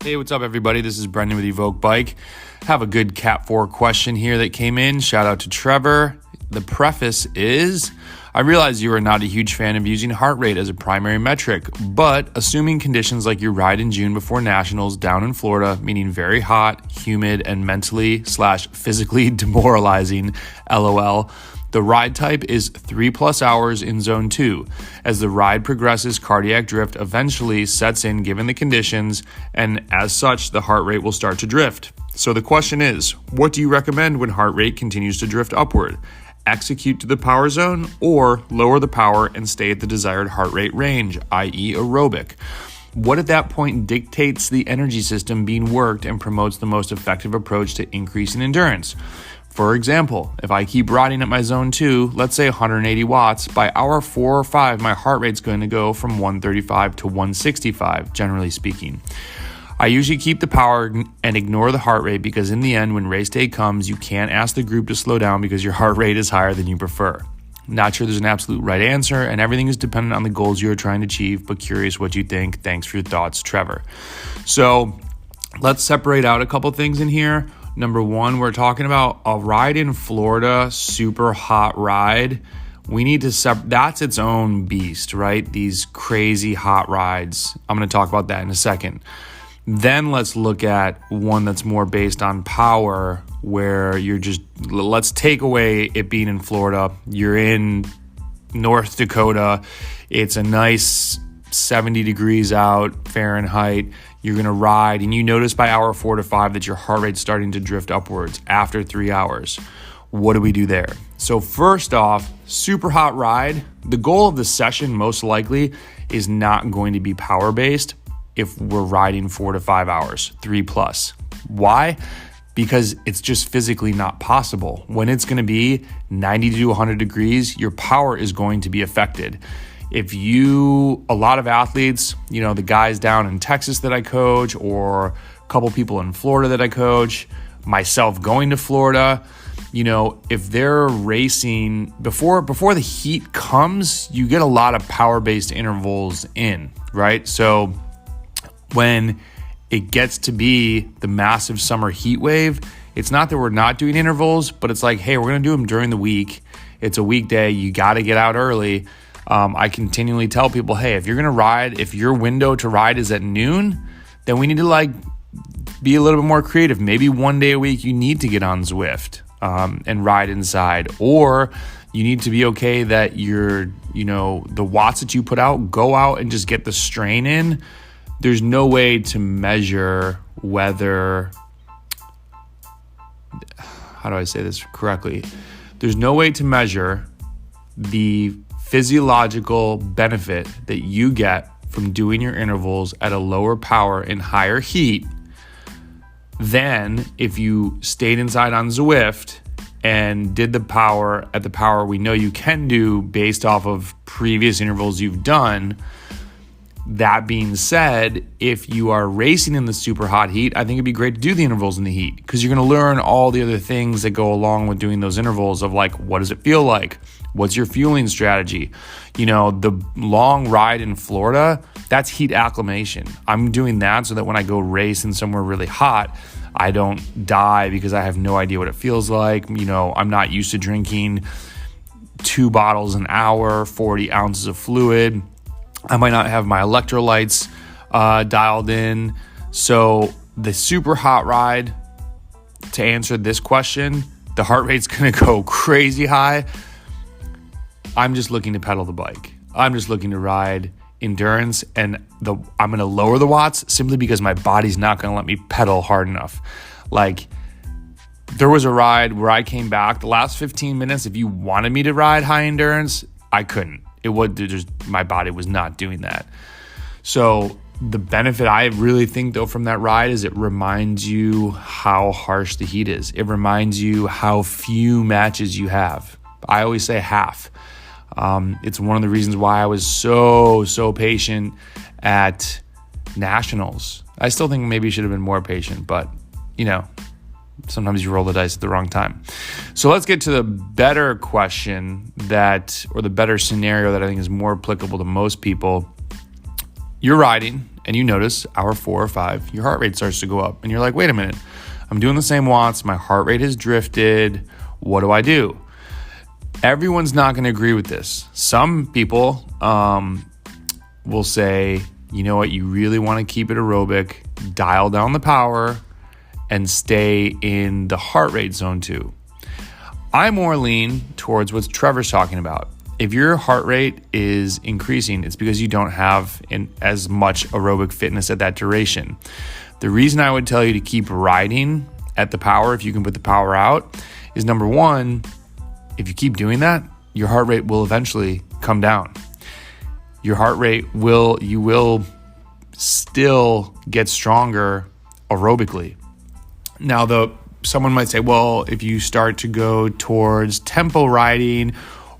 Hey, what's up, everybody? This is Brendan with Evoke Bike. Have a good Cat 4 question here that came in. Shout out to Trevor. The preface is, I realize you are not a huge fan of using heart rate as a primary metric, but assuming conditions like your ride in June before Nationals down in Florida, meaning very hot, humid, and mentally/physically demoralizing, LOL, the ride type is 3+ hours in zone 2. As the ride progresses, cardiac drift eventually sets in given the conditions, and as such, the heart rate will start to drift. So the question is, what do you recommend when heart rate continues to drift upward? Execute to the power zone or lower the power and stay at the desired heart rate range, i.e. aerobic? What at that point dictates the energy system being worked and promotes the most effective approach to increasing endurance? For example, if I keep riding at my zone 2, let's say 180 watts, by hour 4 or 5, my heart rate's going to go from 135 to 165, generally speaking. I usually keep the power and ignore the heart rate because in the end, when race day comes, you can't ask the group to slow down because your heart rate is higher than you prefer. Not sure there's an absolute right answer, and everything is dependent on the goals you're trying to achieve, but curious what you think. Thanks for your thoughts, Trevor. So let's separate out a couple things in here. Number one, we're talking about a ride in Florida, super hot ride. We need to that's its own beast, right? These crazy hot rides. I'm going to talk about that in a second. Then let's look at one that's more based on power, where let's take away it being in Florida. You're in North Dakota. It's a nice 70 degrees out Fahrenheit. You're going to ride and you notice by hour 4 to 5 that your heart rate's starting to drift upwards after 3 hours. What do we do there? So first off, super hot ride. The goal of the session most likely is not going to be power based if we're riding 4 to 5 hours, 3+. Why? Because it's just physically not possible. When it's going to be 90 to 100 degrees, your power is going to be affected. A lot of athletes, the guys down in Texas that I coach, or a couple people in Florida that I coach, myself going to Florida, if they're racing before the heat comes, you get a lot of power-based intervals in, right? So when it gets to be the massive summer heat wave, it's not that we're not doing intervals, but it's like, hey, we're going to do them during the week. It's a weekday. You got to get out early. I continually tell people, hey, if you're going to ride, if your window to ride is at noon, then we need to be a little bit more creative. Maybe one day a week you need to get on Zwift and ride inside, or you need to be okay that the watts that you put out, go out and just get the strain in. There's no way to measure whether, how do I say this correctly? There's no way to measure the physiological benefit that you get from doing your intervals at a lower power and higher heat than if you stayed inside on Zwift and did the power at the power we know you can do based off of previous intervals you've done. That being said, if you are racing in the super hot heat, I think it'd be great to do the intervals in the heat because you're going to learn all the other things that go along with doing those intervals of what does it feel like? What's your fueling strategy? The long ride in Florida, that's heat acclimation. I'm doing that so that when I go race in somewhere really hot, I don't die because I have no idea what it feels like. I'm not used to drinking 2 bottles an hour, 40 ounces of fluid. I might not have my electrolytes dialed in. So the super hot ride, to answer this question, the heart rate's going to go crazy high. I'm just looking to pedal the bike. I'm just looking to ride endurance, and I'm going to lower the watts simply because my body's not going to let me pedal hard enough. There was a ride where I came back the last 15 minutes. If you wanted me to ride high endurance, I couldn't. My body was not doing that. So the benefit I really think though from that ride is it reminds you how harsh the heat is. It reminds you how few matches you have. I always say half. It's one of the reasons why I was so patient at Nationals. I still think maybe you should have been more patient, but sometimes you roll the dice at the wrong time. So let's get to the better question or the better scenario that I think is more applicable to most people. You're riding and you notice hour 4 or 5, your heart rate starts to go up. And you're like, wait a minute, I'm doing the same watts. My heart rate has drifted. What do I do? Everyone's not going to agree with this. Some people will say, you know what, you really want to keep it aerobic, dial down the power, and stay in the heart rate zone too. I more lean towards what Trevor's talking about. If your heart rate is increasing, it's because you don't have as much aerobic fitness at that duration. The reason I would tell you to keep riding at the power, if you can put the power out, is number one, if you keep doing that, your heart rate will eventually come down. Your heart rate you will still get stronger aerobically. Now, someone might say, well, if you start to go towards tempo riding,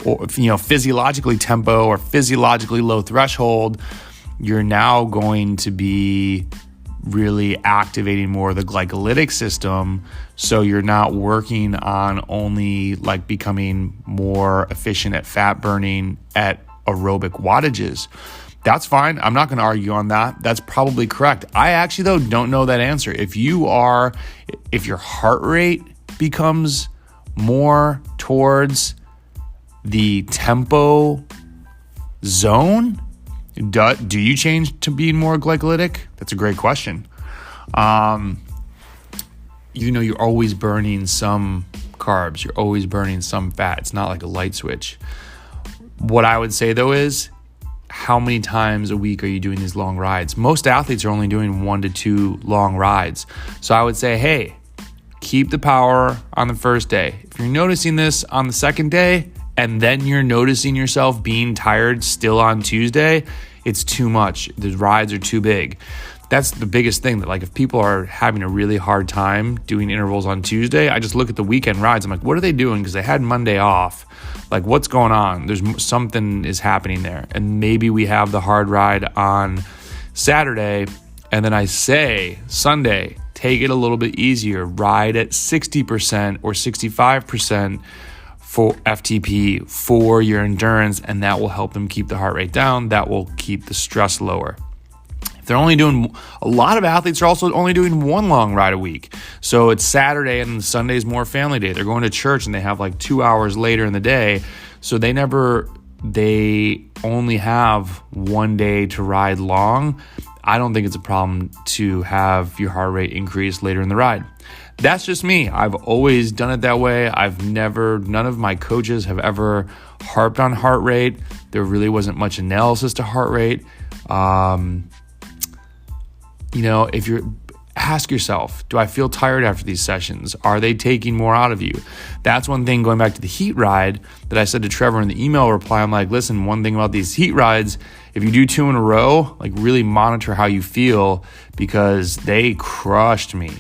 or physiologically tempo or physiologically low threshold, you're now going to be really activating more of the glycolytic system. So you're not working on only like becoming more efficient at fat burning at aerobic wattages. That's fine. I'm not going to argue on that. That's probably correct. I actually, though, don't know that answer. If your heart rate becomes more towards the tempo zone, do you change to being more glycolytic? That's a great question. You're always burning some carbs. You're always burning some fat. It's not like a light switch. What I would say, though, is how many times a week are you doing these long rides? Most athletes are only doing 1 to 2 long rides. So I would say, hey, keep the power on the first day. If you're noticing this on the second day, and then you're noticing yourself being tired still on Tuesday, it's too much. The rides are too big. That's the biggest thing, that like if people are having a really hard time doing intervals on Tuesday, I just look at the weekend rides. I'm like, what are they doing? Because they had Monday off. Like, what's going on? There's something is happening there. And maybe we have the hard ride on Saturday. And then I say Sunday, take it a little bit easier. Ride at 60% or 65% for FTP for your endurance. And that will help them keep the heart rate down. That will keep the stress lower. They're only doing, a lot of athletes are also only doing 1 long ride a week. So it's Saturday and Sunday's more family day. They're going to church and they have like 2 hours later in the day. So they only have 1 day to ride long. I don't think it's a problem to have your heart rate increase later in the ride. That's just me. I've always done it that way. None of my coaches have ever harped on heart rate. There really wasn't much analysis to heart rate. If you ask yourself, do I feel tired after these sessions? Are they taking more out of you? That's one thing, going back to the heat ride, that I said to Trevor in the email reply. I'm like, listen, one thing about these heat rides, if you do 2 in a row, like really monitor how you feel, because they crushed me.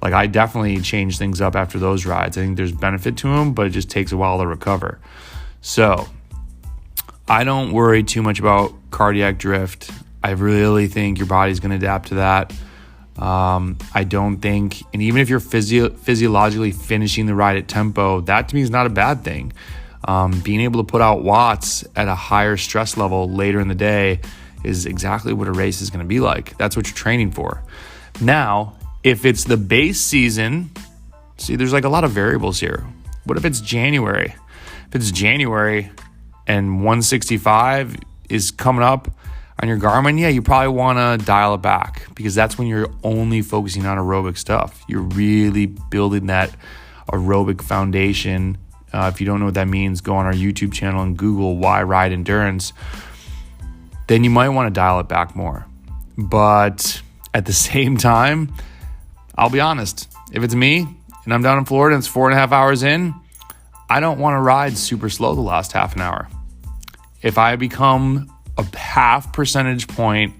Like, I definitely changed things up after those rides. I think there's benefit to them, but it just takes a while to recover. So I don't worry too much about cardiac drift. I really think your body's going to adapt to that. I don't think, and even if you're physiologically finishing the ride at tempo, that to me is not a bad thing. Being able to put out watts at a higher stress level later in the day is exactly what a race is going to be like. That's what you're training for. Now, if it's the base season, see, there's like a lot of variables here. What if it's January? If it's January and 165 is coming up on your Garmin, you probably want to dial it back, because that's when you're only focusing on aerobic stuff. You're really building that aerobic foundation. If you don't know what that means, go on our YouTube channel and Google why ride endurance. Then you might want to dial it back more. But at the same time, I'll be honest, if it's me and I'm down in Florida and it's 4.5 hours in, I don't want to ride super slow the last half an hour. If I become a half percentage point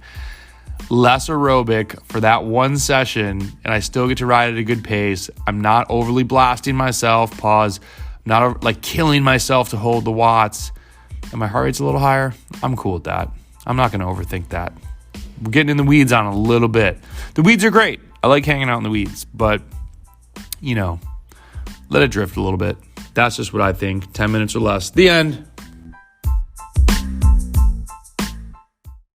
less aerobic for that one session and I still get to ride at a good pace, I'm not overly blasting myself, not like killing myself to hold the watts, and my heart rate's a little higher, I'm cool with that. I'm not going to overthink that. We're getting in the weeds on a little bit. The weeds are great. I like hanging out in the weeds, but let it drift a little bit. That's just what I think. 10 minutes or less. The end.